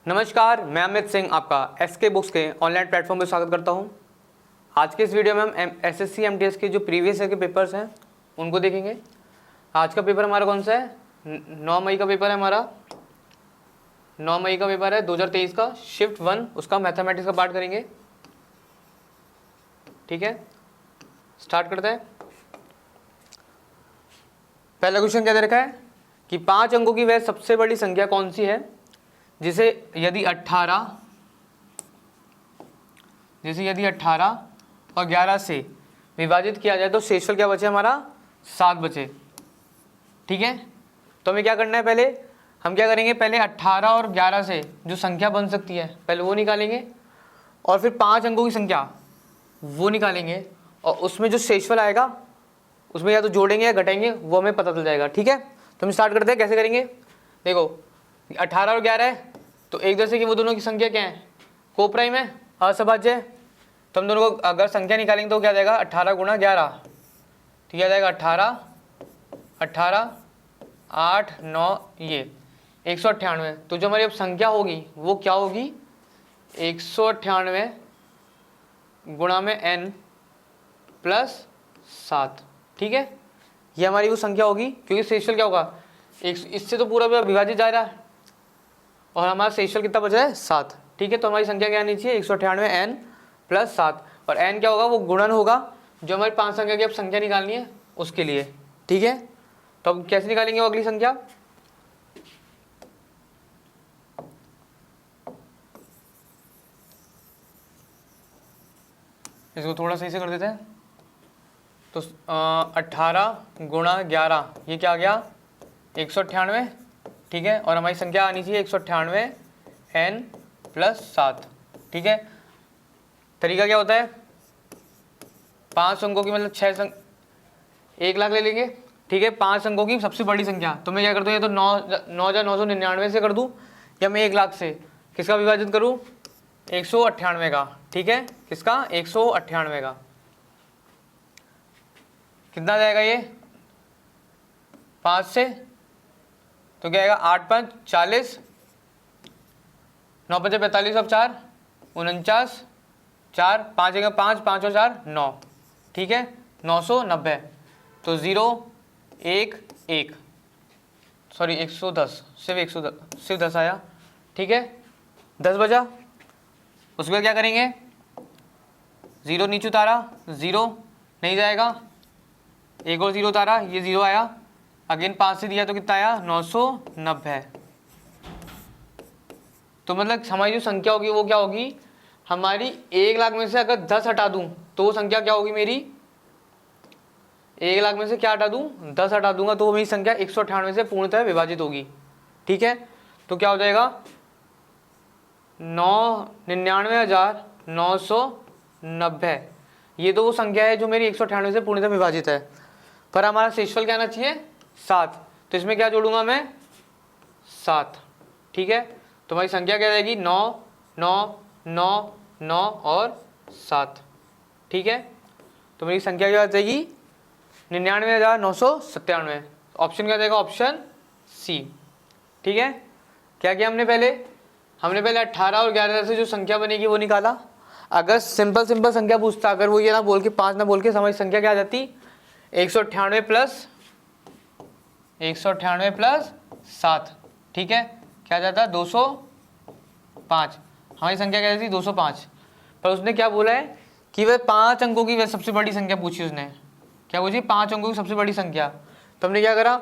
नमस्कार, मैं अमित सिंह आपका एसके बुक्स के ऑनलाइन प्लेटफॉर्म पर स्वागत करता हूं। आज के इस वीडियो में हम एसएससी एमटीएस के जो प्रीवियस ईयर के पेपर्स हैं उनको देखेंगे। आज का पेपर हमारा कौन सा है? 9 मई का पेपर है हमारा। 9 मई का पेपर है 2023 का, शिफ्ट 1 उसका मैथमेटिक्स का पार्ट करेंगे। ठीक है, स्टार्ट करते हैं। पहला क्वेश्चन क्या दे रखा है कि 5 अंकों की वह सबसे बड़ी संख्या कौन सी है जिसे यदि 18 और 11 से विभाजित किया जाए तो शेषफल क्या बचे हमारा? 7 बचे। ठीक है, तो हमें क्या करना है, पहले हम क्या करेंगे, पहले 18 और 11 से जो संख्या बन सकती है पहले वो निकालेंगे और फिर 5 अंकों की संख्या वो निकालेंगे और उसमें जो शेषफल आएगा उसमें या तो जोड़ेंगे या घटाएंगे वो हमें पता चल जाएगा। ठीक है, तो हम स्टार्ट करते हैं। कैसे करेंगे, देखो 18 और 11 है तो एक जैसे कि वो दोनों की संख्या क्या है? कोप्राइम है, असभाज्य है। तो हम दोनों को अगर संख्या निकालेंगे तो क्या जाएगा? 18 गुणा 11, तो क्या जाएगा? 18 8 9 ये 198। तो जो हमारी अब संख्या होगी वो क्या होगी? 198 गुणा में n प्लस 7। ठीक है, ये हमारी वो संख्या होगी क्योंकि शेषफल क्या होगा? इससे तो पूरा विभाजित जा रहा है और हमारा शेषफल कितना बचा है? 7। ठीक है, तो हमारी संख्या क्या आनी चाहिए? 198 n प्लस 7 और n क्या होगा? वो गुणन होगा जो हमारी 5 संख्या की अब संख्या निकालनी है उसके लिए। ठीक है, तो अब कैसे निकालेंगे वो अगली संख्या? इसको थोड़ा सही से कर देते हैं। तो 18 गुणा 11 ये क्या आ गया? 198। ठीक है, और हमारी संख्या आनी चाहिए 198 n प्लस 7। ठीक है, तरीका क्या होता है? 5 अंकों की मतलब 1 लाख ले लेंगे। ठीक है, 5 अंकों की सबसे बड़ी संख्या तो मैं क्या कर दूँ, या तो 9,999 से कर दूँ या मैं 1 लाख से किसका विभाजित करूँ? 198 का। ठीक है, किसका? 198 का। कितना जाएगा ये? 5 से तो क्या आएगा? 8 5 40, 9 5 45 और 4 49, 4 5 1 5 5 और 4 9। ठीक है, 990। तो 0 1 1 सॉरी 110, सिर्फ 10 आया। ठीक है, 10 बचा। उसके बाद क्या करेंगे? 0 नीचे उतारा, 0 नहीं जाएगा, एक और 0 उतारा, ये 0 आया। अगेन 5 से दिया तो कितना आया? 990। तो मतलब हमारी जो संख्या होगी वो क्या होगी? हमारी 1 लाख में से अगर 10 हटा दूं तो वो संख्या क्या होगी मेरी? 1 लाख में से क्या हटा दूं? 10 हटा दूंगा तो वो मेरी संख्या 198 से पूर्णतः विभाजित होगी। ठीक है, तो क्या हो जाएगा? 99,990। ये तो वो संख्या है जो मेरी 198 से पूर्णतः विभाजित है, पर हमारा शेषफल क्या आना चाहिए? 7। तो इसमें क्या जोड़ूंगा मैं? 7। ठीक है, तो हमारी संख्या क्या रहेगी? 9 9 9 9 और 7। ठीक है, तो मेरी संख्या क्या आ जाएगी? 99,997। ऑप्शन क्या जाएगा? Option C. ठीक है, क्या किया हमने पहले 18 और 11 से जो संख्या बनेगी वो निकाला। अगर सिंपल संख्या पूछता, अगर वो ये ना बोल के 5 ना बोल के हमारी संख्या क्या आ जाती? 198 प्लस 7। ठीक है, क्या जाता है? 205। हमारी संख्या क्या जाती? 205। पर उसने क्या बोला है कि वह 5 अंकों की वह सबसे बड़ी संख्या पूछी। उसने क्या पूछी? 5 अंकों की सबसे बड़ी संख्या। तो हमने क्या करा,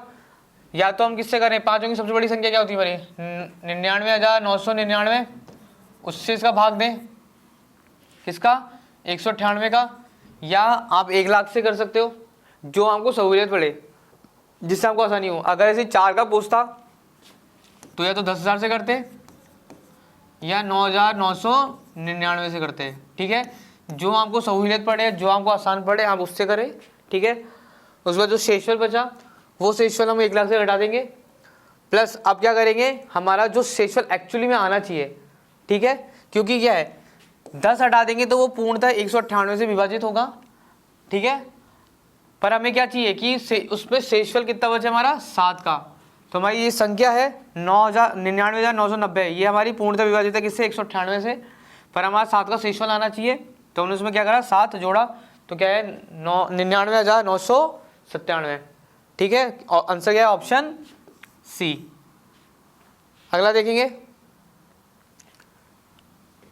या तो हम किससे करें? 5 अंकों की सबसे बड़ी संख्या क्या होती है हमारी? 99,999। उससे इसका भाग दें, किसका? 198 का। या आप 1 लाख से कर सकते हो, जो हमको सहूलियत पड़े, जिससे हमको आसानी हो। अगर ऐसे 4 का पूछता तो या तो 10,000 से करते या 9,999 से करते। ठीक है, जो आपको सहूलियत पड़े, जो आपको आसान पड़े आप उससे करें। ठीक है, उसके बाद जो शेषफल बचा वो शेषफल हम 1 लाख से घटा देंगे। प्लस अब क्या करेंगे, हमारा जो शेषफल एक्चुअली में आना चाहिए। ठीक है, क्योंकि क्या है 10 हटा देंगे तो वो पूर्णतः 198 से विभाजित होगा। ठीक है, पर हमें क्या चाहिए कि उसमें शेषफल कितना बचे हमारा? 7 का। तो हमारी ये संख्या है 99,990, ये हमारी पूर्णतः विभाजित है किससे, 198 से। पर हमारा 7 का शेषफल आना चाहिए, तो हमने उसमें क्या करा, 7 जोड़ा, तो क्या है 99,997। ठीक है, और आंसर क्या है, ऑप्शन सी। अगला देखेंगे,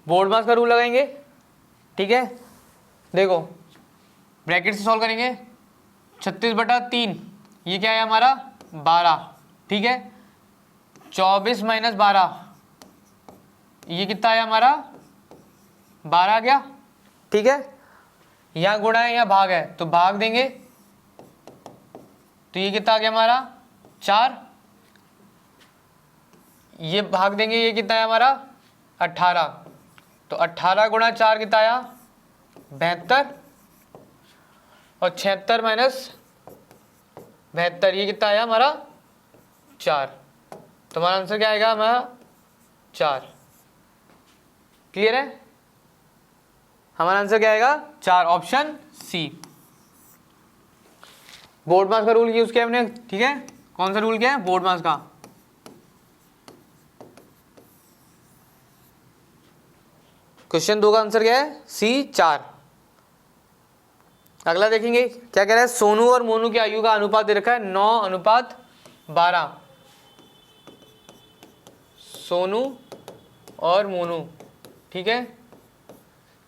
बोर्ड मास का रूल लगाएंगे। ठीक है, देखो ब्रैकेट से सॉल्व करेंगे। 36/3 ये क्या है हमारा 12। ठीक है, 24 - 12 ये कितना है हमारा 12 आ गया। ठीक है, यहाँ गुणा है यहाँ भाग है, तो भाग देंगे, तो ये कितना आ गया हमारा 4। ये भाग देंगे, ये कितना है हमारा 18, तो 18 × 4 कितना आया 72, और 76 - 72 ये कितना आया हमारा 4। तो हमारा आंसर क्या आएगा हमारा 4। क्लियर है, हमारा आंसर क्या आएगा 4, ऑप्शन सी। बोर्ड मास का रूल यूज किया हमने। ठीक है, कौन सा रूल किया है, बोर्ड मास का। क्वेश्चन 2 का आंसर क्या है, सी 4। अगला देखेंगे क्या कह रहा है, सोनू और मोनू की आयु का अनुपात दे रखा है 9:12। सोनू और मोनू, ठीक है,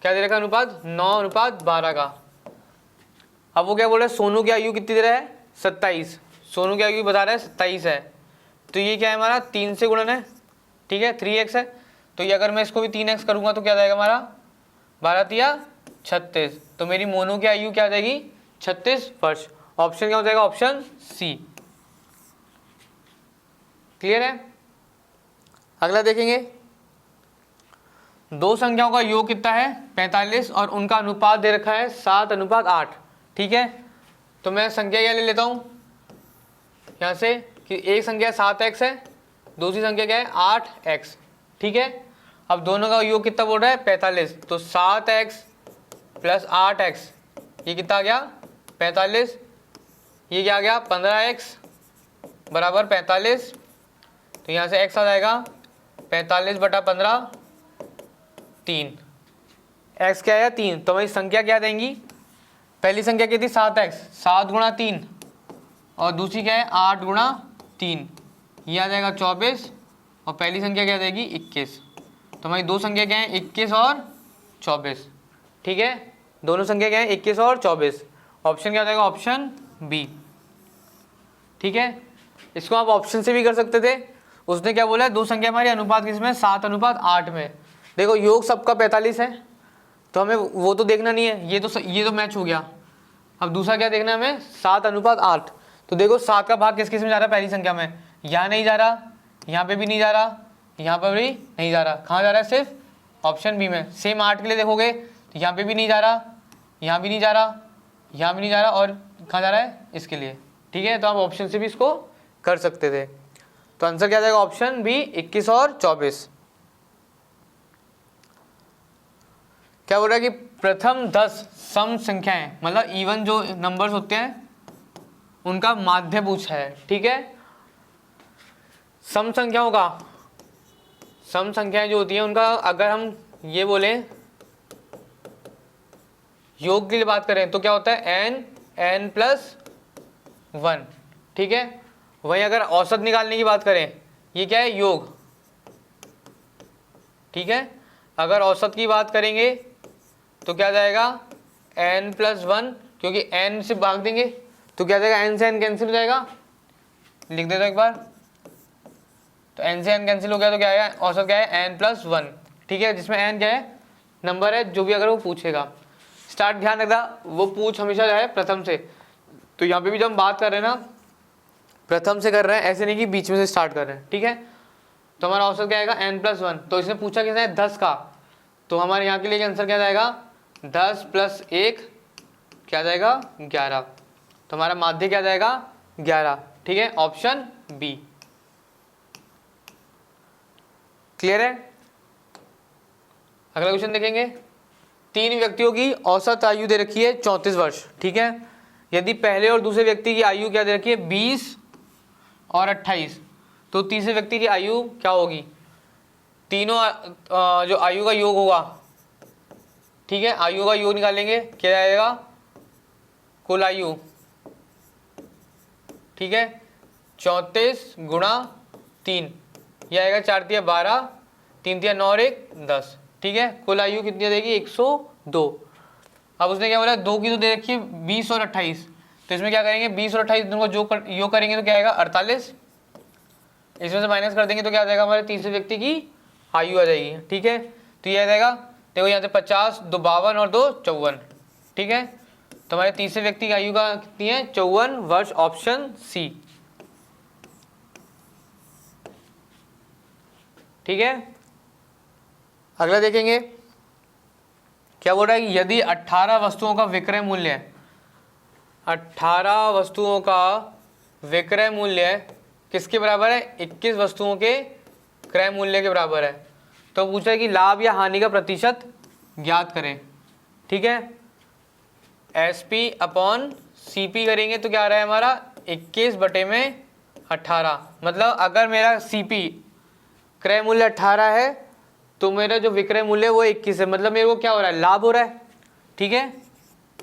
क्या दे रखा है अनुपात 9:12 का। अब वो क्या बोल रहा है, सोनू की आयु कितनी दे रहा है 27, सोनू की आयु बता रहा है 27 है, तो ये क्या है हमारा 3 से गुणन है। ठीक है, 3x है, तो ये अगर मैं इसको भी 3x करूंगा तो क्या जाएगा हमारा 12 × 36, तो मेरी मोनू की आयु क्या आ जाएगी 36 वर्ष। ऑप्शन क्या हो जाएगा, ऑप्शन सी। क्लियर है, अगला देखेंगे, दो संख्याओं का योग कितना है 45 और उनका अनुपात दे रखा है 7:8। ठीक है, तो मैं संख्या क्या ले लेता हूं यहां से कि एक संख्या 7x है, दूसरी संख्या क्या है 8x। ठीक है, अब दोनों का योग कितना बोल रहा है 45, तो 7x + 8x ये कितना आ गया 45, ये क्या आ गया 15x बराबर 45, तो यहाँ से x आ जाएगा 45/15, 3। x क्या है 3, तो हमारी संख्या क्या देंगी, पहली संख्या क्या थी 7x, 7 × 3, और दूसरी क्या है 8 × 3, ये आ जाएगा 24, और पहली संख्या क्या देगी 21। तो हमारी दो संख्या क्या है 21 और 24। ठीक है, दोनों संख्या क्या है 21 और 24। ऑप्शन क्या हो जाएगा, ऑप्शन बी। ठीक है, इसको आप ऑप्शन से भी कर सकते थे। उसने क्या बोला है, दो संख्या हमारी अनुपात किसमें 7:8 में। देखो योग सबका 45 है, तो हमें वो तो देखना नहीं है, ये तो मैच हो गया। अब दूसरा क्या देखना है हमें 7:8। तो देखो 7 का भाग किस किस में जा रहा है, पहली संख्या में, यहाँ नहीं जा रहा, यहाँ पे भी नहीं जा रहा, यहाँ पर भी नहीं जा रहा, कहाँ जा रहा है सिर्फ ऑप्शन बी में। सेम 8 के लिए देखोगे तो यहाँ पे भी नहीं जा रहा, यहाँ भी नहीं जा रहा, यहाँ भी नहीं जा रहा, और कहाँ जा रहा है इसके लिए। ठीक है, तो आप ऑप्शन से भी इसको कर सकते थे। तो आंसर क्या जाएगा, ऑप्शन बी 21 और 24। क्या बोल रहा है कि प्रथम 10 सम संख्याएं, मतलब इवन जो नंबर्स होते हैं उनका माध्य पूछा है। ठीक है, सम संख्याओं का, सम संख्याएं जो होती हैं उनका अगर हम ये बोले योग के लिए बात करें तो क्या होता है n+1। ठीक है, वहीं अगर औसत निकालने की बात करें, ये क्या है योग। ठीक है, अगर औसत की बात करेंगे तो क्या जाएगा n+1, क्योंकि n से भाग देंगे तो क्या जाएगा, n से n कैंसिल हो जाएगा, लिख देता हूं एक बार, तो n से n कैंसिल हो गया तो क्या है औसत क्या है n+1। ठीक है, जिसमें n क्या है नंबर है, जो भी अगर वो पूछेगा। स्टार्ट ध्यान रखना, वो पूछ हमेशा जाए प्रथम से, तो यहाँ पे भी जब हम बात कर रहे हैं ना प्रथम से कर रहे हैं, ऐसे नहीं कि बीच में से स्टार्ट कर रहे हैं। ठीक है, तो हमारा औसत क्या आएगा n+1, तो इसने पूछा कैसे है 10 का, तो हमारे यहाँ के लिए आंसर क्या जाएगा 10 + 1 क्या जाएगा 11, तो हमारा माध्य क्या जाएगा 11। ठीक है, ऑप्शन बी। क्लियर है, अगला क्वेश्चन देखेंगे। 3 व्यक्तियों की औसत आयु दे रखी है 34 वर्ष। ठीक है, यदि पहले और दूसरे व्यक्ति की आयु क्या दे रखी है 20 और 28, तो तीसरे व्यक्ति की आयु क्या होगी, तीनों जो आयु का योग होगा, ठीक है, आयु का योग निकालेंगे, क्या आएगा, कुल आयु, ठीक है, 34 गुणा 3, यह आएगा 4 तिया 12, 3 तिया 9 और 1 10, ठीक है। कुल आयु कितनी देगी, 102। अब उसने क्या बोला, 2 की तो दे रखी है 20 और 28, तो इसमें क्या करेंगे, 20 और 28 दोनों को योग करेंगे तो क्या आएगा 48, इसमें से माइनस कर देंगे तो क्या आ जाएगा, हमारे तीसरे व्यक्ति की आयु आ जाएगी, ठीक है। तो ये आ जाएगा, देखो यहाँ से 50, 2 52 और 2 54, ठीक है। तो हमारे तीसरे व्यक्ति की आयु का कितनी है, 54 वर्ष, ऑप्शन सी, ठीक है। अगला देखेंगे, क्या बोल रहा है कि यदि 18 वस्तुओं का विक्रय मूल्य है, 18 वस्तुओं का विक्रय मूल्य किसके बराबर है, 21 वस्तुओं के क्रय मूल्य के बराबर है, तो पूछा है कि लाभ या हानि का प्रतिशत ज्ञात करें, ठीक है। SP अपॉन CP करेंगे तो क्या आ रहा है हमारा, 21 बटे में 18, मतलब अगर मेरा CP क्रय मूल्य 18 है तो मेरा जो विक्रय मूल्य वो 21 है, मतलब मेरे को क्या हो रहा है, लाभ हो रहा है, ठीक है,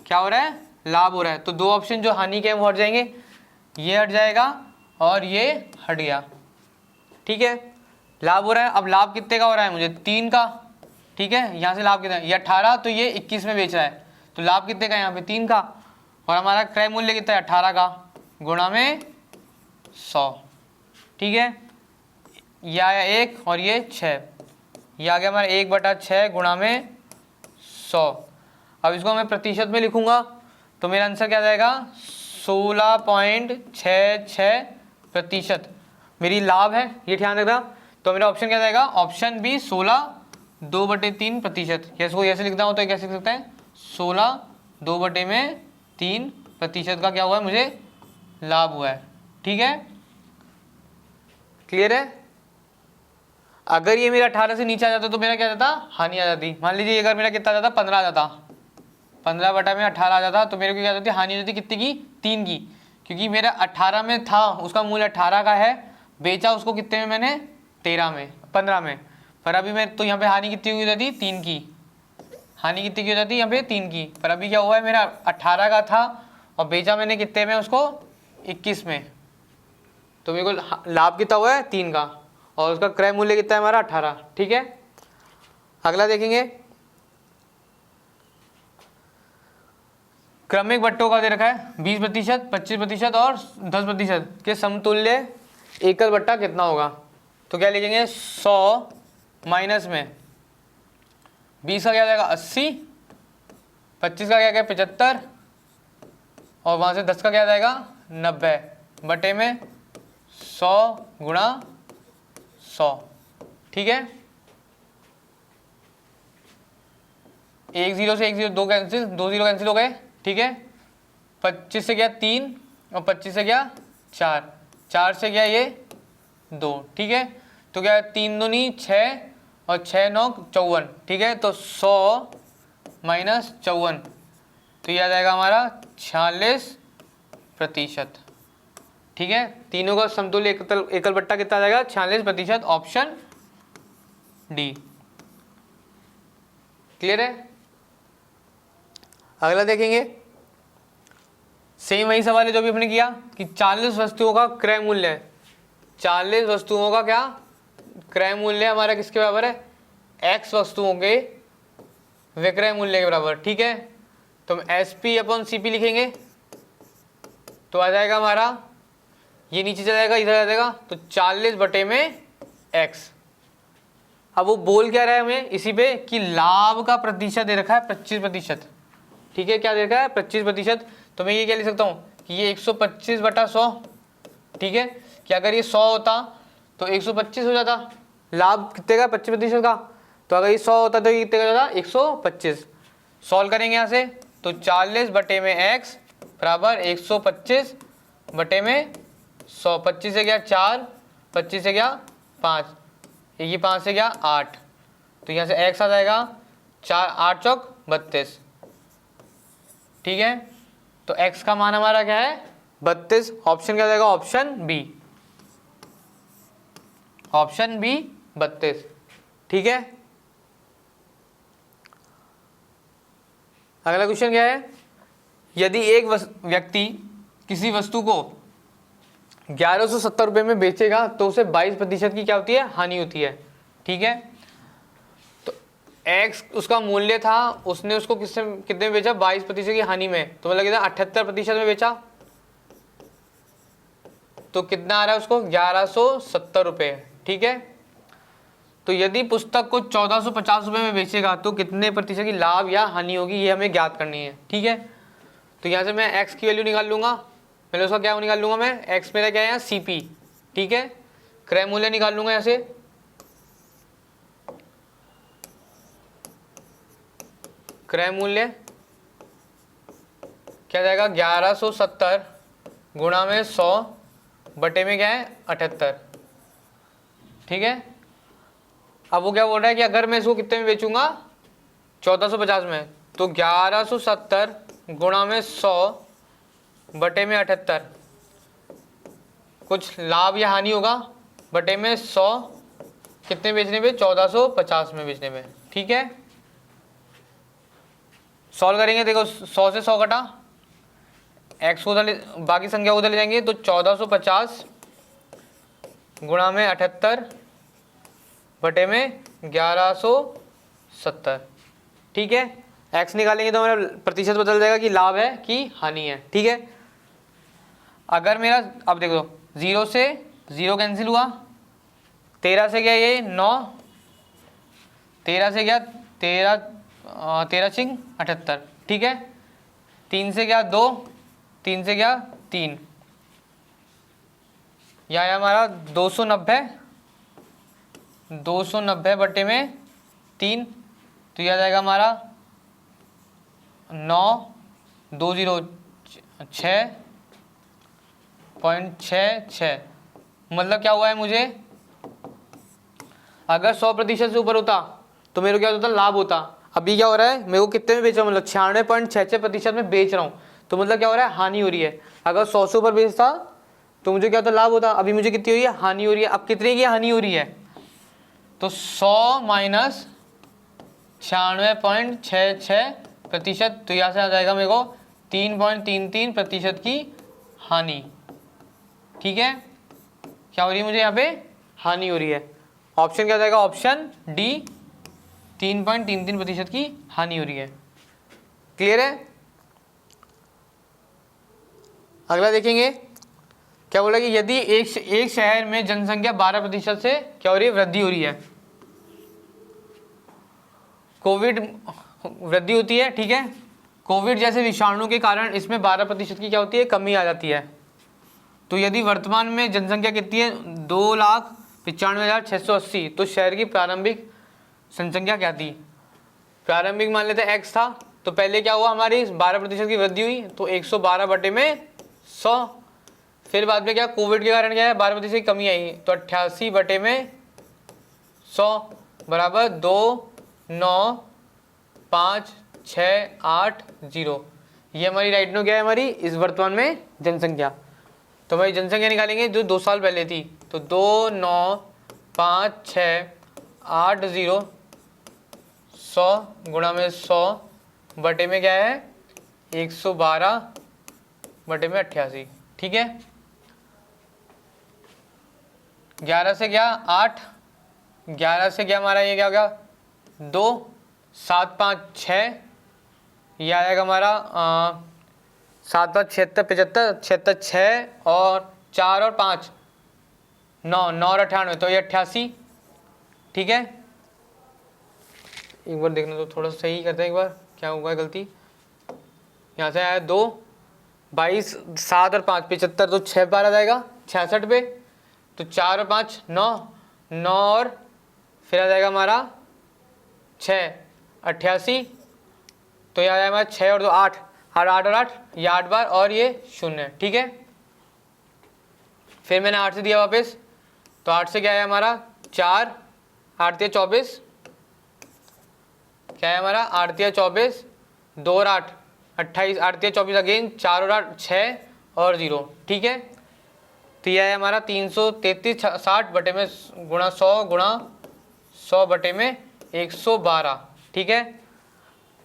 क्या हो रहा है, लाभ हो रहा है। तो 2 ऑप्शन जो हानि के हैं वो हट जाएंगे, ये हट जाएगा और ये हट गया, ठीक है। लाभ हो रहा है, अब लाभ कितने का हो रहा है मुझे, 3 का, ठीक है, यहाँ से लाभ कितना है, ये 18, तो ये 21 में बेच रहा है, तो लाभ कितने का यहाँ पे 3 का, और हमारा क्रय मूल्य कितना है 18 का, गुणा में 100, ठीक है, ये आया 1 और ये 6, ये आ गया हमारा 1/6 गुणा में 100। अब इसको मैं प्रतिशत में लिखूंगा तो मेरा आंसर क्या जाएगा, 16.66% मेरी लाभ है, ये ध्यान रखना। तो मेरा ऑप्शन क्या जाएगा, ऑप्शन बी 16/2/3%। इसको ऐसे लिखना हो तो कैसे लिख सकते हैं, 16/2/3% का क्या हुआ है, मुझे लाभ हुआ है, ठीक है, क्लियर है। अगर ये मेरा 18 से नीचे आ जाता तो मेरा क्या जाता, हानि आ जाती। मान लीजिए अगर मेरा कितना आ जाता, 15 आ जाता, 15 बटा में 18 आ जाता, तो मेरे को क्या जाती, हानि हो जाती कितनी की, 3 की, क्योंकि मेरा 18 में था, उसका मूल्य 18 का है, बेचा उसको कितने में मैंने, 15 में, पर अभी मैं तो यहाँ पे हानि कितनी हो जाती, 3 की, हानि कितनी की हो जाती यहाँ पे 3 की, पर अभी क्या हुआ है, मेरा 18 का था और बेचा मैंने कितने में उसको, 21 में, तो मेरे को लाभ कितना हुआ है, 3 का, और उसका क्रय मूल्य कितना है हमारा, 18, ठीक है। अगला देखेंगे, क्रमिक बट्टों का दे रखा है 20%, 25% और 10% के समतुल्य एकल बट्टा कितना होगा, तो क्या लिखेंगे, 100 माइनस में 20 का क्या जाएगा 80, 25 का क्या गया 75, और वहां से 10 का क्या जाएगा 90 बटे में 100 गुणा 100, ठीक है। 1 0 से 1 0 2 कैंसिल, 2 0 कैंसिल हो गए, ठीक है। 25 से गया 3 और 25 से गया 4, 4 से गया ये 2, ठीक है। तो क्या 3 दूनी 6 और 6 9 54, ठीक है। तो 100 माइनस 54, तो यह आ जाएगा हमारा 46%, ठीक है। तीनों का समतुल्य एकल बट्टा कितना आ जाएगा, 46%, ऑप्शन डी, क्लियर है। अगला देखेंगे, सेम वही सवाल है जो भी हमने किया कि 40 वस्तुओं का क्रय मूल्य है, 40 वस्तुओं का क्या क्रय मूल्य हमारा किसके बराबर है, x वस्तुओं के विक्रय मूल्य के बराबर, ठीक है। तो हम SP अपॉन CP लिखेंगे तो आ जाएगा हमारा, ये नीचे चला जाएगा, इधर आ जाएगा, तो 40 बटे में x। अब वो बोल क्या रहा है हमें इसी पे कि लाभ का प्रतिशत दे रखा है 25%, ठीक है, क्या दे रखा है 25%। तो मैं ये क्या लिख सकता हूँ कि ये 125/100, ठीक है, कि अगर ये 100 होता तो 125 हो जाता, लाभ कितने का 25% का, तो अगर ये 100 होता तो ये कितने का जाता 125। सॉल्व करेंगे यहाँ से, तो 40 बटे में x बराबर 125 बटे में 100, 25 से गया 4, 25 से गया 5, ये 5 से गया 8, तो यहाँ से x आ जाएगा 4 8 चौक 32, ठीक है। तो x का मान हमारा क्या है 32, ऑप्शन क्या जाएगा ऑप्शन बी, ऑप्शन बी 32। ठीक है, अगला क्वेश्चन क्या है, यदि एक व्यक्ति किसी वस्तु को 1170 रुपये में बेचेगा तो उसे 22% की क्या होती है, हानि होती है। ठीक है, तो एक्स उसका मूल्य था, उसने उसको कितने में बेचा, 22% की हानि में, तो मतलब कितना 78% में बेचा, तो कितना आ रहा है उसको 1170 रुपये। ठीक है, तो यदि पुस्तक को 1450 रुपये में बेचेगा तो कितने प्रतिशत की लाभ या हानि होगी, ये हमें ज्ञात करनी है। ठीक है, तो यहाँ से मैं x की वैल्यू निकाल लूँगा, पहले उसका क्या निकाल लूँगा मैं, x मेरा क्या है यहाँ CP। ठीक है, क्रय मूल्य निकाल लूँगा यहाँ से, क्रय मूल्य क्या जाएगा 1170 गुणा में 100 बटे में क्या है 78। ठीक है, अब वो क्या बोल रहा है कि अगर मैं इसको कितने में बेचूंगा 1450 में, तो 1170 गुणा में 100 बटे में 78, कुछ लाभ या हानि होगा, बटे में 100 कितने बेचने पे 1450 में बेचने में। ठीक है, सॉल्व करेंगे, देखो 100 से 100 कटा, एक्स को उधर बाकी संख्या उधर ले जाएंगे, तो 1450 गुणा में 78 बटे में 1170। ठीक है, एक्स निकालेंगे तो हमारा प्रतिशत बदल जाएगा कि लाभ है कि हानि है। ठीक है, अगर मेरा अब देखो 0 से 0 कैंसिल हुआ, 13 से गया ये 9, 13 से गया 13 चिंग 78। ठीक है, 3 से गया 2, 3 से गया 3, यह है हमारा 290 बटे में 3, तो यह जाएगा हमारा 9,206.66। मतलब क्या हुआ है, मुझे अगर 100% से ऊपर होता तो मेरे को क्या होता, लाभ होता। अभी क्या हो रहा है, मेरे को कितने में बेच रहा हूँ, मतलब 96.66% में बेच रहा हूँ, तो मतलब क्या हो रहा है, हानि हो रही है। अगर 100 से ऊपर बेचता तो मुझे क्या होता, लाभ होता। अभी मुझे कितनी हो रही है, हानि हो रही है। अब कितने की हानि हो रही है, तो 100 माइनस 96.66%, तो यहाँ से आ जाएगा मेरे को 3.33% की हानि। ठीक है, क्या हो रही है, मुझे यहाँ पे हानि हो रही है। ऑप्शन क्या जाएगा, ऑप्शन डी, 3.33% की हानि हो रही है। क्लियर है, अगला देखेंगे क्या बोला कि यदि एक शहर में जनसंख्या 12% से क्या हो रही है, वृद्धि हो रही है, कोविड वृद्धि होती है। ठीक है, कोविड जैसे विषाणु के कारण इसमें 12% की क्या होती है, कमी आ जाती है। तो यदि वर्तमान में जनसंख्या कितनी है, 2,95,680, तो शहर की प्रारंभिक जनसंख्या क्या थी, प्रारंभिक मान लेते हैं x था, तो पहले क्या हुआ, हमारी 12% की वृद्धि हुई, तो 112 बटे में 100, फिर बाद में क्या कोविड के कारण क्या है 12% की कमी आई, तो 88 बटे में 100 बराबर 2,9,5,6,8,0 ये हमारी राइट नो क्या है, हमारी इस वर्तमान में जनसंख्या। तो हमारी जनसंख्या निकालेंगे जो 2 साल पहले थी, तो 2,9,5,6,8,0 100 गुणा में 100 बटे में क्या है 112 बटे में 88। ठीक है, 11 से क्या 8, 11 से क्या हमारा ये क्या हो गया 2, 7 5 6, ये आएगा हमारा 7 5 76 75 76 6 और 4 और 5 9 9 और 98, तो ये 88। ठीक है, एक बार देखना तो थोड़ा सही करते हैं, एक बार क्या हुआ गलती, यहाँ से आया 2 22 7 और 5 75, तो 6 बार आ जाएगा 66 पे, तो 4 और 5 9 9 और फिर आ जाएगा हमारा 6 88, तो यहाँ आ जाएगा 6 और 2 8 8 और 8 ये 8 बार और ये 0। ठीक है, फिर मैंने 8 से दिया वापस, तो 8 से क्या है हमारा 4 8 3 24, क्या है हमारा 8 3 24 2 और 8 28 8 3 24 अगेन 4 और 8 6 और 0। ठीक है, तो यह है हमारा 333 60 बटे में गुणा 100 बटे में 112, ठीक है।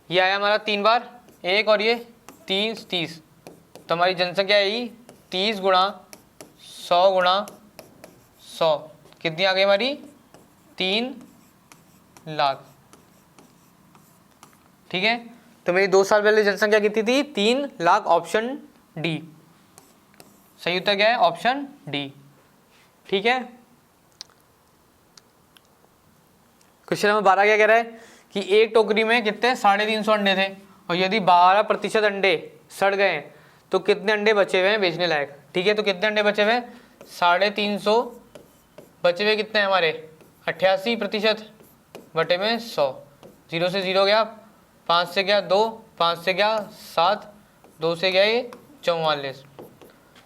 यह आया हमारा 3 बार 1 और ये 30, तो हमारी जनसंख्या आई 30 गुणा 100 कितनी आ गई हमारी 3 लाख, ठीक है। तो मेरी 2 साल पहले जनसंख्या कितनी थी 3 लाख, ऑप्शन डी सही उत्तर क्या है, ऑप्शन डी, ठीक है। क्वेश्चन नंबर 12 क्या कह रहा है कि एक टोकरी में कितने 350 अंडे थे और यदि 12% अंडे सड़ गए तो कितने अंडे बचे हुए हैं बेचने लायक, ठीक है। तो कितने अंडे बचे हुए हैं 350, बचे हुए कितने हैं हमारे 88% बटे में 100, 0 से 0 गया, 5 से गया 2, 5 से गया 7, 2 से गया ये 44,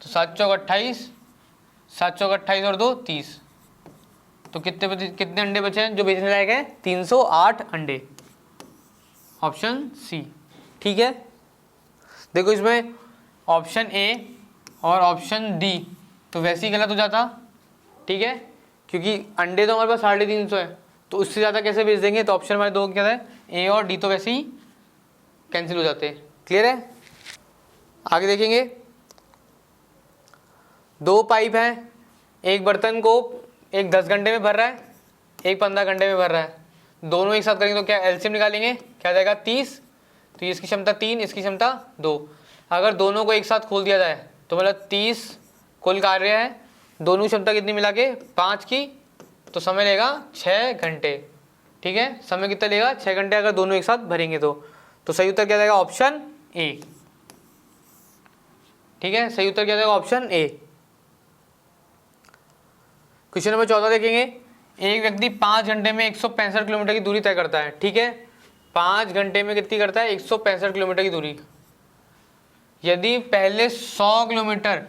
तो 7 चौक 28, 7 चौक 28 और 2 30, तो कितने अंडे बचे हैं जो बेचने लायक हैं 308 अंडे, ऑप्शन सी, ठीक है। देखो इसमें ऑप्शन ए और ऑप्शन डी तो वैसे ही गलत हो जाता, ठीक है, क्योंकि अंडे तो हमारे पास 350 है, तो उससे ज़्यादा कैसे बेच देंगे, तो ऑप्शन हमारे दो क्या है ए और डी तो वैसे ही कैंसिल हो जाते हैं, क्लियर है। आगे देखेंगे, 2 पाइप हैं, एक बर्तन को एक 10 घंटे में भर रहा है, एक 15 घंटे में भर रहा है, दोनों एक साथ करेंगे तो क्या एलसीएम निकालेंगे, क्या जाएगा 30, तो इसकी क्षमता 3, इसकी क्षमता 2, अगर दोनों को एक साथ खोल दिया जाए तो मतलब 30 कुल कार्य है, दोनों क्षमता कितनी मिला के 5 की, तो समय लेगा 6 घंटे, ठीक है। समय कितना लेगा 6 घंटे अगर दोनों एक साथ भरेंगे तो सही उत्तर क्या जाएगा ऑप्शन ए, ठीक है। सही उत्तर क्या जाएगा ऑप्शन ए। क्वेश्चन नंबर 14 देखेंगे, एक व्यक्ति 5 घंटे में 165 किलोमीटर की दूरी तय करता है, ठीक है। 5 घंटे में कितनी करता है 165 किलोमीटर की दूरी, यदि पहले 100 किलोमीटर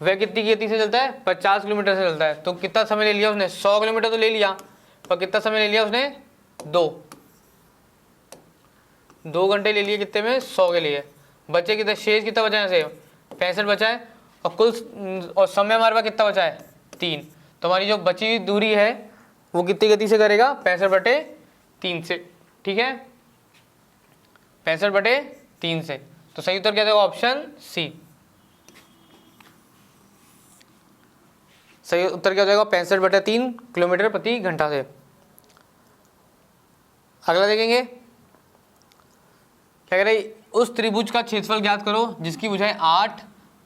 वह कितनी गति से चलता है 50 किलोमीटर से चलता है, तो कितना समय ले लिया उसने 100 किलोमीटर तो ले लिया, पर कितना समय ले लिया उसने 2 घंटे ले लिए कितने में 100 के लिए, बचे कितने शेष कितना बचा है से 65 बचा है, और कुल और समय हमारे पास कितना बचा है 3, तो हमारी जो बची हुई दूरी है वो कितनी गति से करेगा 65/3 से, ठीक है, 65/3 से, तो सही उत्तर क्या देगा ऑप्शन सी, सही उत्तर क्या हो जाएगा 65/3 किलोमीटर प्रति घंटा से। अगला देखेंगे, क्या कह रहे हैं, उस त्रिभुज का क्षेत्रफल ज्ञात करो जिसकी भुजाएं 8,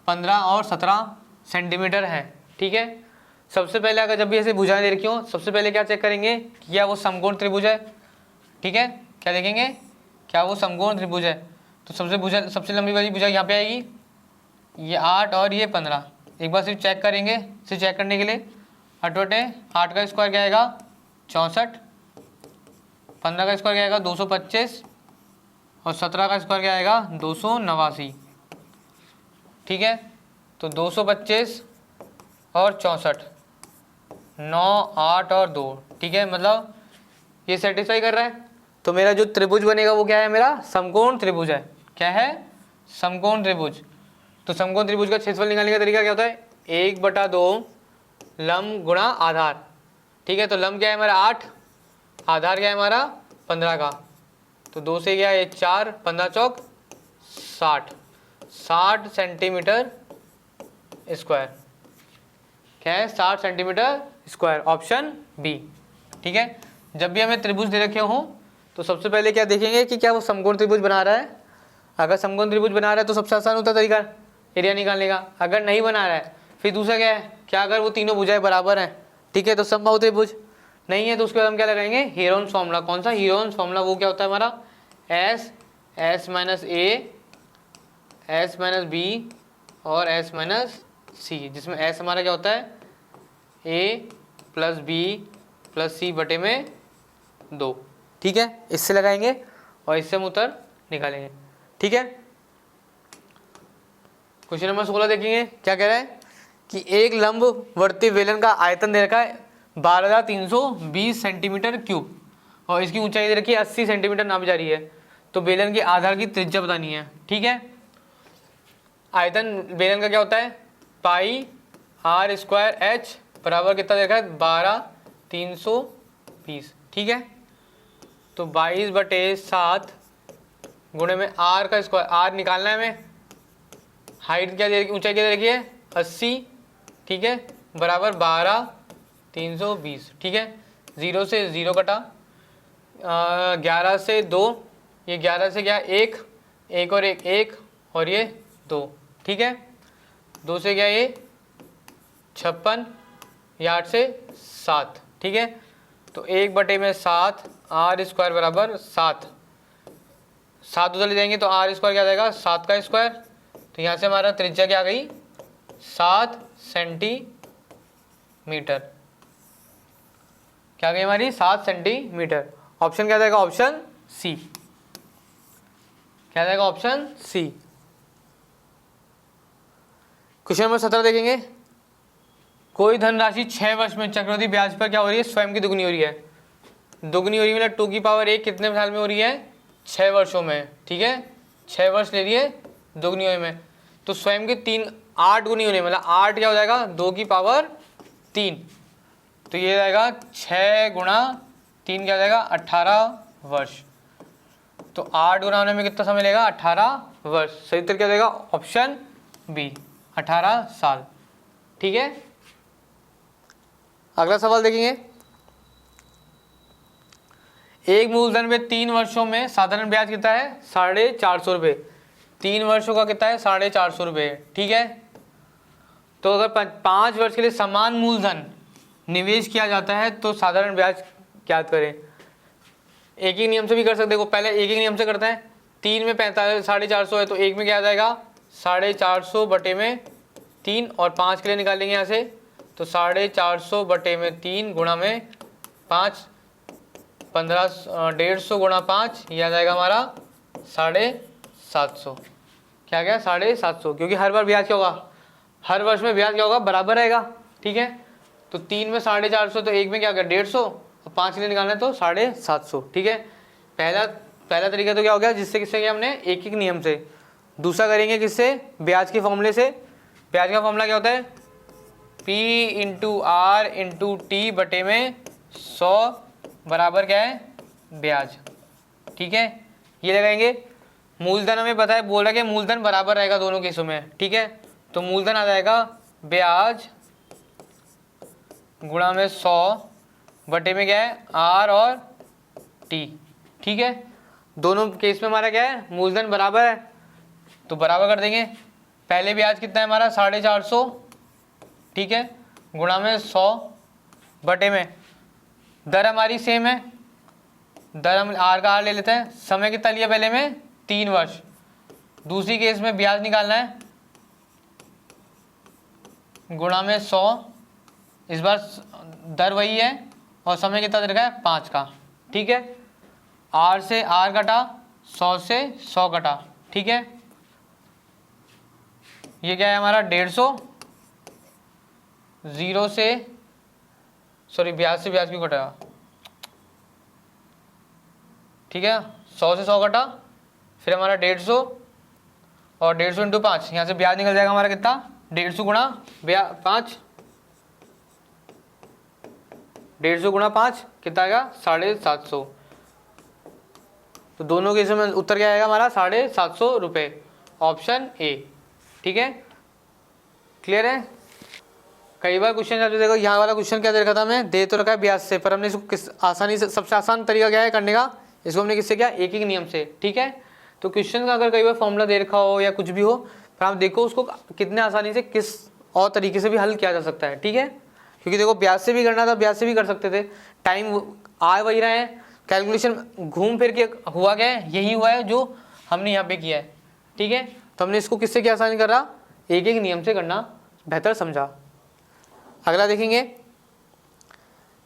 15 और 17 सेंटीमीटर है, ठीक है। सबसे पहले अगर जब भी ऐसे भुजाएं दे रखी हो सबसे पहले क्या चेक करेंगे कि क्या वो समकोण त्रिभुज है, ठीक है। क्या देखेंगे क्या वो समकोण त्रिभुज है, तो सबसे लंबी वाली भुजा यहाँ पे आएगी, ये 8 और ये 15, एक बार सिर्फ चेक करेंगे, सिर्फ चेक करने के लिए 8 का स्क्वायर क्या आएगा 64, 15 का स्क्वायर क्या आएगा 225 और 17 का स्क्वायर क्या आएगा 289, ठीक है। तो 225 और 64, 9, 8 और 2, ठीक है, मतलब ये सेटिस्फाई कर रहा है, तो मेरा जो त्रिभुज बनेगा वो क्या है मेरा समकोण त्रिभुज है, क्या है समकोण त्रिभुज। तो समकोण त्रिभुज का क्षेत्रफल निकालने का तरीका क्या होता है 1/2 लंब गुणा आधार, ठीक है। तो लंब क्या है हमारा 8, आधार क्या है हमारा 15 का, तो 2 से गया ये 4, 15 चौक 60 सेंटीमीटर स्क्वायर, क्या है 60 सेंटीमीटर स्क्वायर, ऑप्शन बी, ठीक है। जब भी हमें त्रिभुज दे रखे हों तो सबसे पहले क्या देखेंगे कि क्या वो समकोण त्रिभुज बना रहा है, अगर समकोण त्रिभुज बना रहा है तो सबसे आसान होता है तरीका एरिया निकालने का, अगर नहीं बना रहा है फिर दूसरा क्या है, क्या अगर वो तीनों भुजाएं बराबर हैं, ठीक है, तो समबाहु त्रिभुज नहीं है तो उसके बाद हम क्या लगाएंगे हीरोन्स फॉर्मूला, कौन सा हीरोन्स फॉर्मूला, वो क्या होता है हमारा S माइनस ए, S माइनस बी और S माइनस सी, जिसमें S हमारा क्या होता है A plus B plus C बटे में 2, ठीक है, इससे लगाएंगे और इससे हम उत्तर निकालेंगे, ठीक है। क्वेश्चन नंबर 16 देखेंगे, क्या कह रहा है कि एक लंबवर्ती बेलन का आयतन दे रखा है 12,320 सेंटीमीटर क्यूब और इसकी ऊंचाई दे रखी है 80 सेंटीमीटर नापी जा रही है, तो बेलन के आधार की त्रिज्या बतानी है, ठीक है। आयतन बेलन का क्या होता है पाई आर स्क्वायर एच बराबर कितना देखा है 12,320, ठीक है। तो 22/7 गुणे में आर का स्क्वायर, आर निकालना है हमें, हाइट क्या दे रखी, ऊंचाई क्या दे रखी है 80, ठीक है, बराबर 12,320, ठीक है। 0 से 0 कटा, 11 से 2, ये 11 से क्या 1, 1 और 1 1 और ये 2, ठीक है। 2 से क्या ये 56, ये 8 से 7, ठीक है। तो 1/7 आर स्क्वायर बराबर 7, 7 उधर ले जाएंगे तो आर स्क्वायर क्या आ जाएगा 7 का स्क्वायर। तो यहाँ से हमारा त्रिज्या क्या आ गई 7 सेंटीमीटर, क्या गई हमारी 7 सेंटीमीटर। ऑप्शन क्या जाएगा, ऑप्शन सी, क्या जाएगा ऑप्शन सी। क्वेश्चन नंबर 17 देखेंगे। कोई धनराशि 6 वर्ष में चक्रवृद्धि ब्याज पर क्या हो रही है, स्वयं की दुगनी हो रही है। दुगनी हो रही है मतलब 2 की पावर 1 कितने साल में हो रही है 6 वर्षों में, ठीक है। 6 वर्ष ले रही है दुगनी होने में, तो स्वयं की 8 गुनी होने मतलब 8 क्या हो जाएगा 2 की पावर 3, तो ये जाएगा 6 गुणा 3 क्या हो जाएगा 18 वर्ष। तो 8 गुना होने में कितना समय लेगा 18 वर्ष। सही उत्तर क्या देगा ऑप्शन बी 18 साल, ठीक है। अगला सवाल देखेंगे। एक मूलधन में 3 वर्षों में साधारण ब्याज कितना है 450 रुपये। 3 वर्षों का कितना है 450 रुपये, ठीक है। तो अगर 5 वर्ष के लिए समान मूलधन निवेश किया जाता है तो साधारण ब्याज ज्ञात करें। एक ही नियम से भी कर सकते, देखो पहले एक ही नियम से करते हैं। 3 में 450 है तो 1 में क्या आ जाएगा 450 बटे में 3, और 5 के लिए निकालेंगे यहाँ से तो 450 बटे में 3 गुणा में 5, 1,500 गुणा 5, ये आ जाएगा हमारा 750। क्या गया 750, क्योंकि हर बार ब्याज क्या होगा, हर वर्ष में ब्याज क्या होगा बराबर रहेगा, ठीक है। तो 3 में 450 तो 1 में क्या गया 150, और 5 के लिए निकालना है तो 750, ठीक है। पहला तरीका तो क्या हो गया जिससे किससे किया हमने एक नियम से। दूसरा करेंगे किससे, ब्याज के फॉर्मूले से। ब्याज का फॉर्मूला क्या होता है P into R into T बटे में 100 बराबर क्या है ब्याज, ठीक है। ये लगाएंगे। मूलधन हमें पता है, बोल रहा है कि मूलधन बराबर रहेगा दोनों केसों में, ठीक है। तो मूलधन आ जाएगा ब्याज गुणा में 100 बटे में क्या है आर और टी, ठीक है। दोनों केस में हमारा क्या है मूलधन बराबर है तो बराबर कर देंगे। पहले ब्याज कितना है हमारा 450, ठीक है, गुणा में 100 बटे में दर हमारी सेम है, दर हम आर का आर ले लेते हैं। समय कितना लिया पहले में 3 वर्ष, दूसरी केस में ब्याज निकालना है गुणा में 100, इस बार दर वही है और समय कितना दे रखा है 5 का, ठीक है। आर से आर कटा, 100 से 100 कटा, ठीक है। ये क्या है हमारा 150, 0 से सॉरी ब्याज से ब्याज क्यों कटेगा, ठीक है। 100 से 100 कटा, फिर हमारा 150 और 150 इंटू 5, यहाँ से ब्याज निकल जाएगा हमारा कितना 150 गुणा 5, 150 गुणा 5 कितना आएगा 750। तो दोनों केसों में उत्तर क्या आएगा हमारा 750 रुपये, ऑप्शन ए, ठीक है। क्लियर है। कई बार क्वेश्चन जब देखो यहाँ वाला क्वेश्चन क्या दे रखा था हमें, दे तो रखा है ब्याज से, पर हमने इसको किस आसानी से, सबसे आसान तरीका क्या है करने का, इसको हमने किससे किया एक ही नियम से, ठीक है। तो क्वेश्चन का अगर कई बार फॉर्मूला दे रखा हो या कुछ भी हो, पर आप देखो उसको कितने आसानी से किस और तरीके से भी हल किया जा सकता है, ठीक है। क्योंकि देखो ब्याज से भी करना था, ब्याज से भी कर सकते थे, टाइम आ वही रहे हैं, कैलकुलेशन घूम फिर के हुआ क्या है, यही हुआ है जो हमने यहाँ पे किया है, ठीक है। तो हमने इसको किससे क्या आसानी कर रहा, एक एक नियम से करना बेहतर समझा। अगला देखेंगे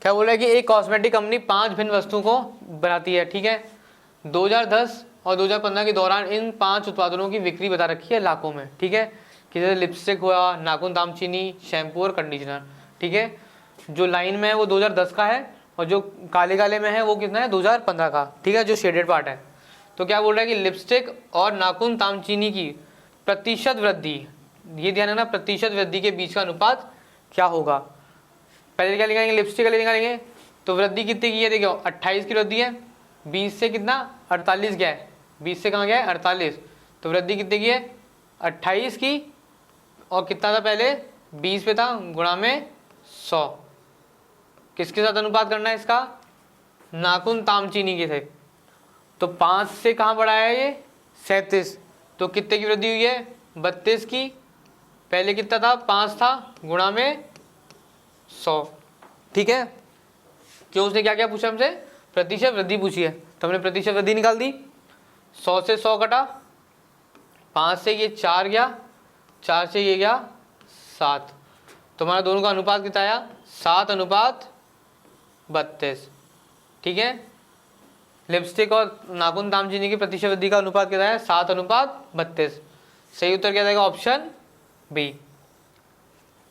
क्या बोल रहा है कि एक कॉस्मेटिक कंपनी 5 भिन्न वस्तुओं को बनाती है, ठीक है। 2010 और 2015 के दौरान इन 5 उत्पादनों की बिक्री बता रखी है लाखों में, ठीक है। कि जैसे लिपस्टिक हुआ, नाखून दामचीनी, शैम्पू और कंडीशनर, ठीक है। जो लाइन में है वो 2010 का है और जो काले काले में है वो कितना है 2015 का, ठीक है, जो शेडेड पार्ट है। तो क्या बोल रहा है कि लिपस्टिक और नाखून दामचीनी की प्रतिशत वृद्धि, ये ध्यान रखना, प्रतिशत वृद्धि के बीच का अनुपात क्या होगा। पहले क्या निकालेंगे, लिपस्टिक का निकालेंगे। तो वृद्धि कितनी की है, देखो 28 की वृद्धि है, 20 से कितना 48 गया है, 20 से कहाँ गया है 48, तो वृद्धि कितने की है 28 की, और कितना था पहले 20 पे था, गुणा में 100। किसके साथ अनुपात करना है इसका, नाखून तामचीनी के थे। तो 5 से कहाँ बढ़ा है ये 37, तो कितने की वृद्धि हुई है 32 की, पहले कितना था 5 था, गुणा में 100। ठीक है, क्यों, उसने क्या क्या पूछा हमसे, प्रतिशत वृद्धि पूछी है, तो हमने प्रतिशत वृद्धि निकाल दी। 100 से 100 कटा, 5 से ये 4 गया, 4 से ये गया 7, तो हमारा दोनों का अनुपात कितना आया 7:32। ठीक है, लिपस्टिक और नाखून तामचीनी की प्रतिशत वृद्धि का अनुपात कितना है 7:32। सही उत्तर क्या देगा, ऑप्शन बी।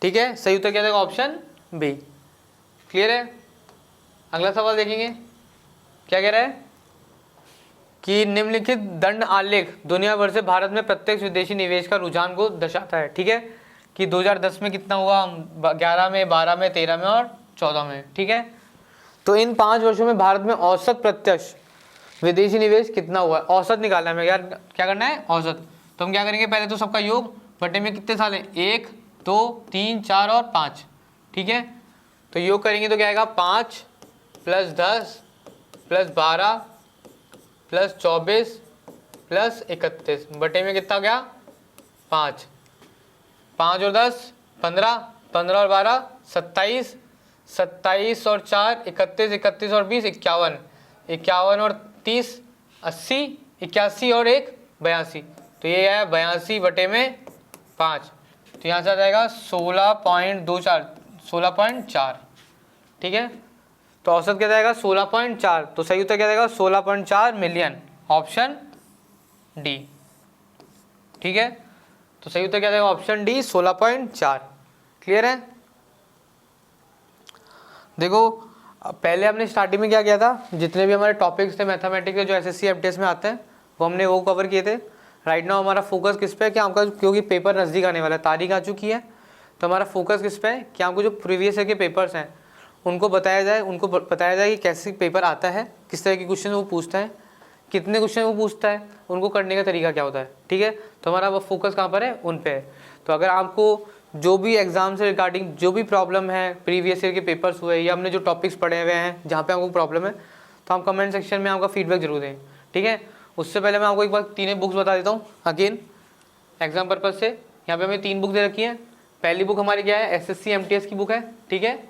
ठीक है, सही उत्तर क्या देगा, ऑप्शन बी। क्लियर है। अगला सवाल देखेंगे, क्या कह रहा है कि निम्नलिखित दंड आलेख दुनिया भर से भारत में प्रत्यक्ष विदेशी निवेश का रुझान को दर्शाता है। ठीक है, कि 2010 में कितना हुआ, 11 में, 12 में, 13 में और 14 में। ठीक है, तो इन 5 वर्षों में भारत में औसत प्रत्यक्ष विदेशी निवेश कितना हुआ है, औसत निकालना है हमें यार, क्या करना है औसत। तो हम क्या करेंगे, पहले तो सबका योग बटे में कितने साल हैं, 1 2 3 4 और 5। ठीक है, तो योग करेंगे तो क्या आएगा 5 + 10 + 12 + 24 + 31 बटे में कितना हो गया 5, 5 और 10 15, 15 और 12 27, 27 और 4 31, 31 और 20 51, 51 और 30 80, 81 और 1 82, तो ये आया 82 बटे में 5, तो यहाँ से आ जाएगा 16.24, 16.4। ठीक है, तो औसत क्या जाएगा 16.4, तो सही उत्तर क्या जाएगा 16.4 मिलियन, ऑप्शन डी। ठीक है, तो सही उत्तर क्या जाएगा ऑप्शन डी 16.4। क्लियर है। देखो पहले हमने स्टार्टिंग में क्या किया था, जितने भी हमारे टॉपिक्स थे मैथमेटिक्स के जो एसएससी एमटीएस में आते हैं वो हमने वो कवर किए थे। राइट नाउ हमारा फोकस किस पे है कि आपका, क्योंकि पेपर नज़दीक आने वाला है, तारीख आ चुकी है, तो हमारा फोकस किस पे है कि आपको जो प्रीवियस ईयर के पेपर्स हैं उनको बताया जाए, उनको बताया जाए कि कैसे पेपर आता है, किस तरह के क्वेश्चन वो पूछता है, कितने क्वेश्चन वो पूछता है, उनको करने का तरीका क्या होता है। ठीक है, तो हमारा वो फोकस कहाँ पर है, उन पे है। तो अगर आपको जो भी एग्जाम से रिगार्डिंग जो भी प्रॉब्लम है, प्रीवियस ईयर के पेपर्स हुए या हमने जो टॉपिक्स पढ़े हुए हैं जहाँ पे आपको प्रॉब्लम है, तो आप कमेंट सेक्शन में आपका फीडबैक जरूर दें। ठीक है, उससे पहले मैं आपको एक बार तीनों बुक्स बता देता हूँ अगेन एग्जाम पर्पज से। यहाँ पे हमें 3 बुक दे रखी है। पहली बुक हमारी क्या है, एसएससी एमटीएस की बुक है। ठीक है,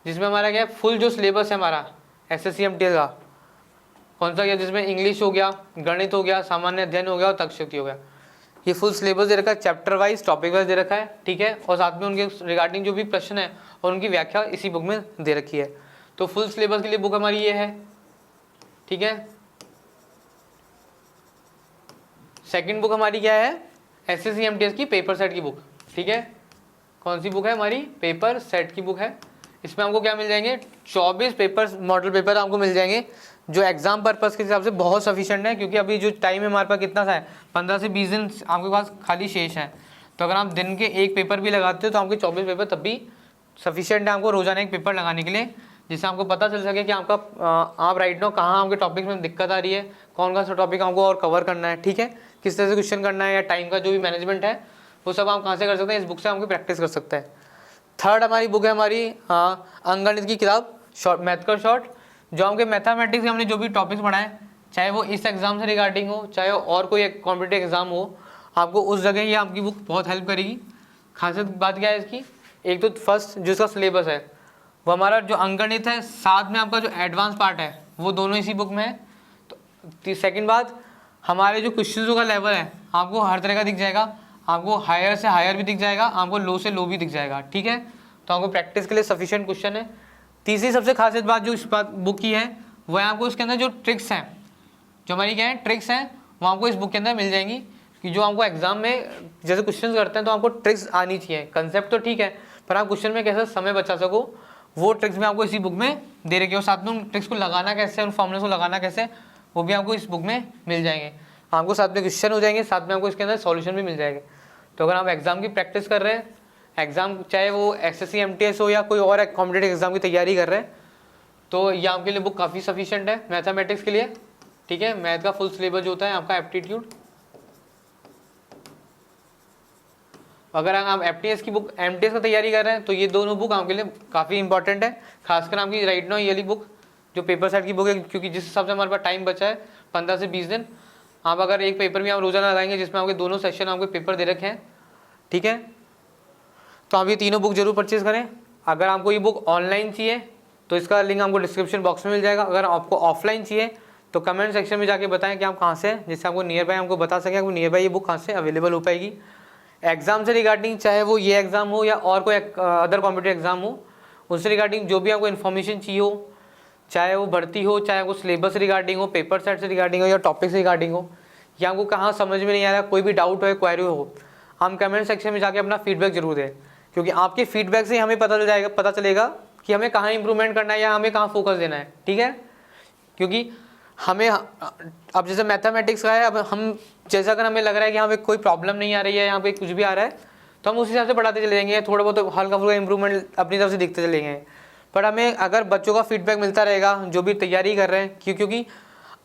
जिसमें हमारा क्या है फुल जो सिलेबस है हमारा एसएससी एमटीएस का, कौन सा गया, जिसमें इंग्लिश हो गया, गणित हो गया, सामान्य अध्ययन हो गया और तर्कशक्ति हो गया। ये फुल सिलेबस दे रखा है, चैप्टर वाइज टॉपिक वाइज दे रखा है। ठीक है, और साथ में उनके रिगार्डिंग जो भी प्रश्न है और उनकी व्याख्या इसी बुक में दे रखी है। तो फुल सिलेबस के लिए बुक हमारी ये है। ठीक है, सेकंड बुक हमारी क्या है, एसएससी एमटीएस की पेपर सेट की बुक। ठीक है, कौन सी बुक है हमारी, पेपर सेट की बुक है। इसमें हमको क्या मिल जाएंगे, 24 पेपर, मॉडल पेपर हमको मिल जाएंगे, जो एग्जाम पर्पस के हिसाब से बहुत सफिशिएंट है, क्योंकि अभी जो टाइम है हमारे पास कितना सा है, 15 से 20 दिन आपके पास खाली शेष है। तो अगर आप दिन के एक पेपर भी लगाते हो तो आपके 24 पेपर तब भी सफिशिएंट है आपको रोजाना एक पेपर लगाने के लिए, जिससे आपको पता चल सके कि आपका आप राइट नो कहाँ आपके टॉपिक में दिक्कत आ रही है, कौन सा टॉपिक आपको और कवर करना है। ठीक है, किस तरह से क्वेश्चन करना है, या टाइम का जो भी मैनेजमेंट है वो सब आप कहाँ से कर सकते हैं, इस बुक से आपको प्रैक्टिस कर सकते हैं। थर्ड हमारी बुक है हमारी अंकगणित की किताब, शॉर्ट मैथ का शॉर्ट, जो हमके मैथमेटिक्स हमने जो भी टॉपिक्स पढ़ाए, चाहे वो इस एग्जाम से रिगार्डिंग हो, चाहे और कोई कॉम्पिटिटिव एग्जाम हो, आपको उस जगह ये आपकी बुक बहुत हेल्प करेगी। खासियत बात क्या है इसकी, एक तो फर्स्ट जो इसका सिलेबस है वो हमारा जो अंकगणित है, साथ में आपका जो एडवांस पार्ट है वो दोनों इसी बुक में है। तो सेकंड बात, हमारे जो क्वेश्चंस का लेवल है आपको हर तरह का दिख जाएगा, आपको हायर से हायर भी दिख जाएगा, आपको लो से लो भी दिख जाएगा। ठीक है, तो आपको प्रैक्टिस के लिए सफिशिएंट क्वेश्चन है। तीसरी सबसे खासियत बात जो इस बात बुक की है वो है आपको इसके अंदर जो ट्रिक्स हैं, जो हमारी क्या है ट्रिक्स हैं, वो आपको इस बुक के अंदर मिल जाएंगी। कि जो आपको एग्जाम में जैसे क्वेश्चन करते हैं तो आपको ट्रिक्स आनी चाहिए, कंसेप्ट तो ठीक है पर आप क्वेश्चन में कैसे समय बचा सको वो ट्रिक्स में आपको इसी बुक में दे रखी है। और साथ में उन ट्रिक्स को लगाना कैसे, उन फॉर्मूले को लगाना कैसे, वो भी आपको इस बुक में मिल जाएंगे। आपको साथ में क्वेश्चन हो जाएंगे, साथ में आपको इसके अंदर सॉल्यूशन भी मिल जाएंगे। तो अगर आप एग्जाम की प्रैक्टिस कर रहे हैं एग्ज़ाम चाहे वो SSC MTS हो या कोई और कॉम्पिटेटिव एग्ज़ाम की तैयारी कर रहे हैं, तो ये आपके लिए बुक काफ़ी सफिशिएंट है मैथमेटिक्स के लिए। ठीक है, मैथ का फुल सिलेबस जो होता है आपका एप्टीट्यूड। अगर आप MTS की बुक MTS का तैयारी कर रहे हैं तो ये दोनों बुक आपके लिए काफ़ी इंपॉर्टेंट है, खासकर आपकी राइट नाउ ये वाली बुक जो पेपर सेट की बुक है, क्योंकि जिस हिसाब से हमारे पास टाइम बचा है 15 से 20 दिन, आप अगर एक पेपर भी आप रोजाना लगाएंगे जिसमें आपके दोनों सेशन आपके पेपर दे रखे हैं, ठीक है, तो आप ये तीनों बुक जरूर परचेज करें। अगर आपको ये बुक ऑनलाइन चाहिए तो इसका लिंक आपको डिस्क्रिप्शन बॉक्स में मिल जाएगा। अगर आपको ऑफलाइन चाहिए तो कमेंट सेक्शन में जाके बताएं कि आप कहाँ से हैं, जिससे आपको नियर बाय हमको बता सकें आपको नियर बाय ये बुक कहाँ से अवेलेबल हो पाएगी। एग्जाम से रिगार्डिंग, चाहे वो ये एग्जाम हो या और कोई अदर कॉम्पिटेटिव एग्जाम हो, उससे रिगार्डिंग जो भी आपको इन्फॉर्मेशन चाहिए हो, चाहे वो भर्ती हो, चाहे वो सिलेबस रिगार्डिंग हो, पेपर सेट से रिगार्डिंग हो या टॉपिक से रिगार्डिंग हो, या आपको कहाँ समझ में नहीं आ रहा, कोई भी डाउट हो, क्वेरी हो, हम कमेंट सेक्शन में जाके अपना फीडबैक जरूर दें, क्योंकि आपके फीडबैक से हमें पता चलेगा कि हमें कहाँ इंप्रूवमेंट करना है या हमें कहाँ फोकस देना है। ठीक है, क्योंकि हमें अब जैसे मैथमेटिक्स का है, अब हम जैसा अगर हमें लग रहा है कि यहाँ पे कोई प्रॉब्लम नहीं आ रही है, यहाँ पे कुछ भी आ रहा है, तो हम उस हिसाब से पढ़ाते चले जाएंगे, थोड़ा बहुत हल्का फुल्का इंप्रूवमेंट अपनी तरफ से दिखते चले जाएंगे। पर हमें अगर बच्चों का फीडबैक मिलता रहेगा जो भी तैयारी कर रहे हैं, क्योंकि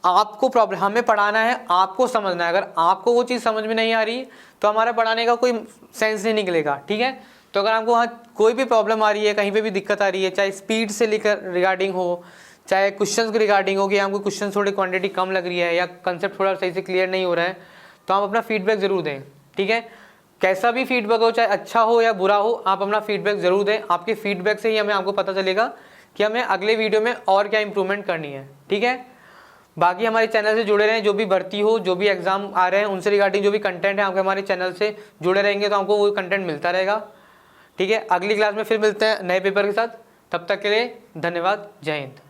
आपको प्रॉब्लम, हमें पढ़ाना है, आपको समझना है, अगर आपको वो चीज़ समझ में नहीं आ रही तो हमारा पढ़ाने का कोई सेंस नहीं निकलेगा। ठीक है, तो अगर आपको वहाँ कोई भी प्रॉब्लम आ रही है, कहीं पे भी दिक्कत आ रही है, चाहे स्पीड से लेकर रिगार्डिंग हो, चाहे क्वेश्चंस के रिगार्डिंग हो कि आपको क्वेश्चन थोड़ी क्वांटिटी कम लग रही है या कंसेप्ट थोड़ा सही से क्लियर नहीं हो रहा है, तो आप अपना फीडबैक ज़रूर दें। ठीक है, कैसा भी फीडबैक हो, चाहे अच्छा हो या बुरा हो, आप अपना फीडबैक ज़रूर दें। आपके फीडबैक से ही हमें आपको पता चलेगा कि हमें अगले वीडियो में और क्या इंप्रूवमेंट करनी है। ठीक है, बाकी हमारे चैनल से जुड़े रहें, जो भी भर्ती हो, जो भी एग्जाम आ रहे हैं उनसे रिगार्डिंग जो भी कंटेंट है आपके हमारे चैनल से जुड़े रहेंगे तो आपको वो कंटेंट मिलता रहेगा। ठीक है, अगली क्लास में फिर मिलते हैं नए पेपर के साथ, तब तक के लिए धन्यवाद, जय हिंद।